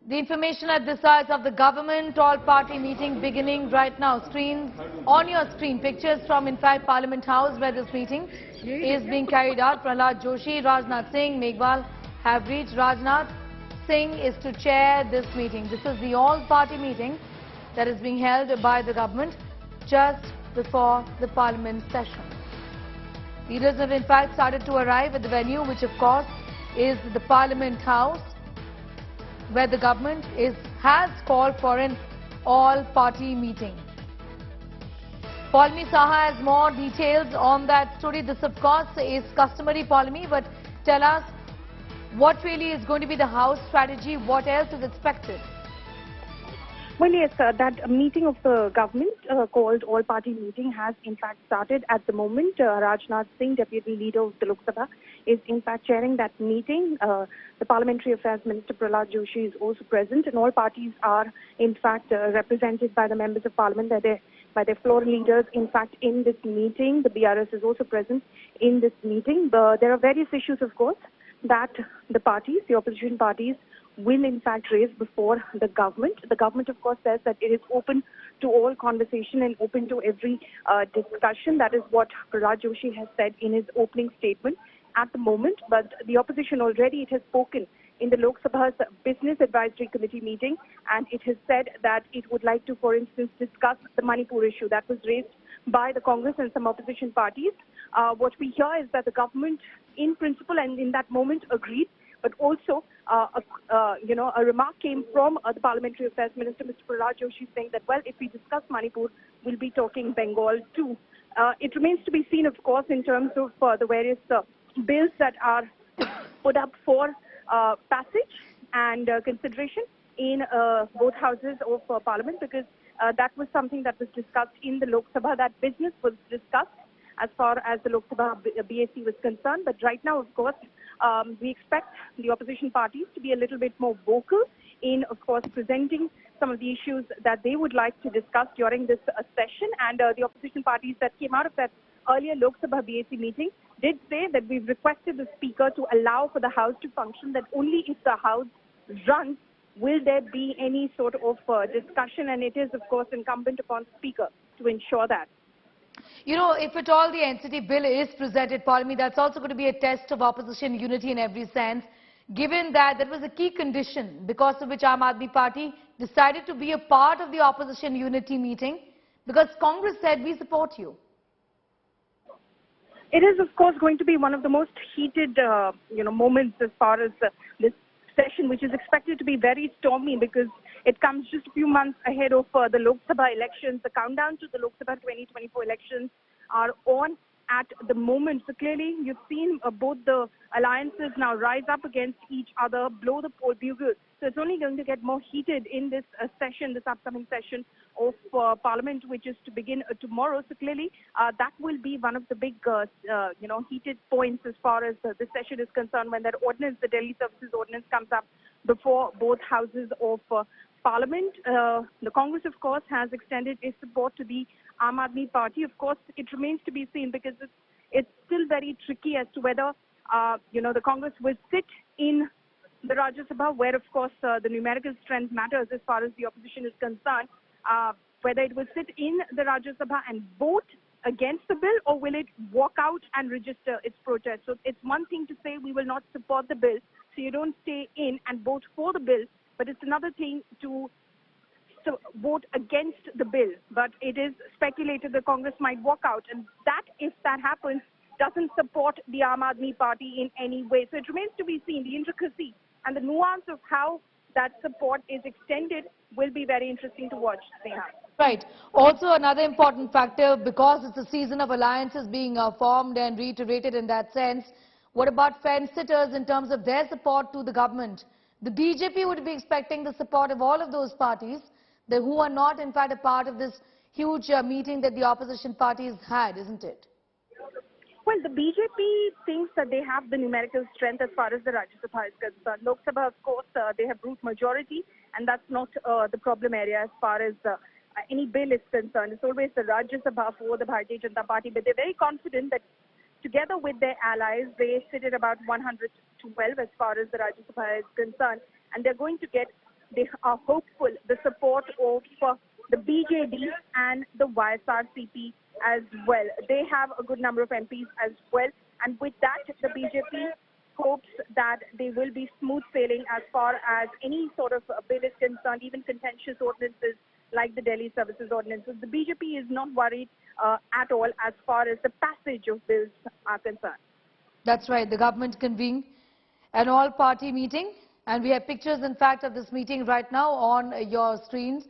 The information at the sides of the government all-party meeting beginning right now. Screens on your screen, pictures from in fact Parliament House where this meeting is being carried out. Prahlad Joshi, Rajnath Singh, Meghwal have reached. Rajnath Singh is to chair this meeting. This is the all-party meeting that is being held by the government just before the Parliament session. Leaders have in fact started to arrive at the venue, which of course is the Parliament House, where the government has called for an all-party meeting. Paulmi Saha has more details on that story. This, of course, is customary, Paulmi, but tell us what really is going to be the House strategy, what else is expected? Well, yes, that meeting of the government called all-party meeting has in fact started at the moment. Rajnath Singh, Deputy Leader of the Lok Sabha, is in fact chairing that meeting. The Parliamentary Affairs Minister Prahlad Joshi is also present, and all parties are in fact represented by the members of Parliament, by their floor leaders in fact in this meeting. The BRS is also present in this meeting. There are various issues, of course, that the opposition parties, will in fact raise before the government. The government, of course, says that it is open to all conversation and open to every discussion. That is what Prahlad Joshi has said in his opening statement at the moment. But the opposition already, it has spoken in the Lok Sabha's Business Advisory Committee meeting, and it has said that it would like to, for instance, discuss the Manipur issue that was raised by the Congress and some opposition parties. What we hear is that the government, in principle and in that moment, agreed. But also, a remark came from the Parliamentary Affairs Minister, Mr. Prahlad Joshi, saying that, well, if we discuss Manipur, we'll be talking Bengal too. It remains to be seen, of course, in terms of the various bills that are put up for passage and consideration in both houses of Parliament, because that was something that was discussed in the Lok Sabha. That business was discussed as far as the Lok Sabha BAC was concerned. But right now, of course, we expect the opposition parties to be a little bit more vocal in, of course, presenting some of the issues that they would like to discuss during this session. And the opposition parties that came out of that earlier Lok Sabha BAC meeting did say that we've requested the Speaker to allow for the House to function, that only if the House runs will there be any sort of discussion. And it is, of course, incumbent upon the Speaker to ensure that. You know, if at all the NCT bill is presented, Paulmi, that's also going to be a test of opposition unity in every sense, given that that was a key condition because of which Aam Aadmi Party decided to be a part of the opposition unity meeting, because Congress said, we support you. It is, of course, going to be one of the most heated, moments as far as this session, which is expected to be very stormy, because it comes just a few months ahead of the Lok Sabha elections. The countdown to the Lok Sabha 2024 elections are on at the moment. So clearly, you've seen both the alliances now rise up against each other, blow the poll bugle. So it's only going to get more heated in this session, this upcoming session of Parliament, which is to begin tomorrow. So clearly, that will be one of the big, heated points as far as this session is concerned, when that ordinance, the Delhi Services Ordinance, comes up before both houses of Parliament. The Congress, of course, has extended its support to the Aam Aadmi Party. Of course, it remains to be seen, because it's still very tricky as to whether, the Congress will sit in the Rajya Sabha, where, of course, the numerical strength matters as far as the opposition is concerned, whether it will sit in the Rajya Sabha and vote against the bill, or will it walk out and register its protest. So it's one thing to say we will not support the bill, so you don't stay in and vote for the bill, but it's another thing to vote against the bill. But it is speculated that Congress might walk out, and that, if that happens, doesn't support the Aam Aadmi Party in any way. So it remains to be seen. The intricacy and the nuance of how that support is extended will be very interesting to watch, Sneha. Right. Also, another important factor, because it's a season of alliances being formed and reiterated in that sense, what about fence-sitters in terms of their support to the government? The BJP would be expecting the support of all of those parties who are not, in fact, a part of this huge meeting that the opposition parties had, isn't it? Well, the BJP thinks that they have the numerical strength as far as the Rajya Sabha is concerned. Lok Sabha, of course, they have brute majority, and that's not the problem area as far as any bill is concerned. It's always the Rajya Sabha for the Bharatiya Janata Party, but they're very confident that together with their allies, they sit at about 112 as far as the Rajya Sabha is concerned, and they're going to get they are hopeful the support of the BJD and the YSRCP as well. They have a good number of MPs as well, and with that, the BJP hopes that they will be smooth sailing as far as any sort of bill is concerned, even contentious ordinances like the Delhi Services Ordinances. The BJP is not worried at all as far as the passage of bills are concerned. That's right. The government convened an all-party meeting, and we have pictures, in fact, of this meeting right now on your screens.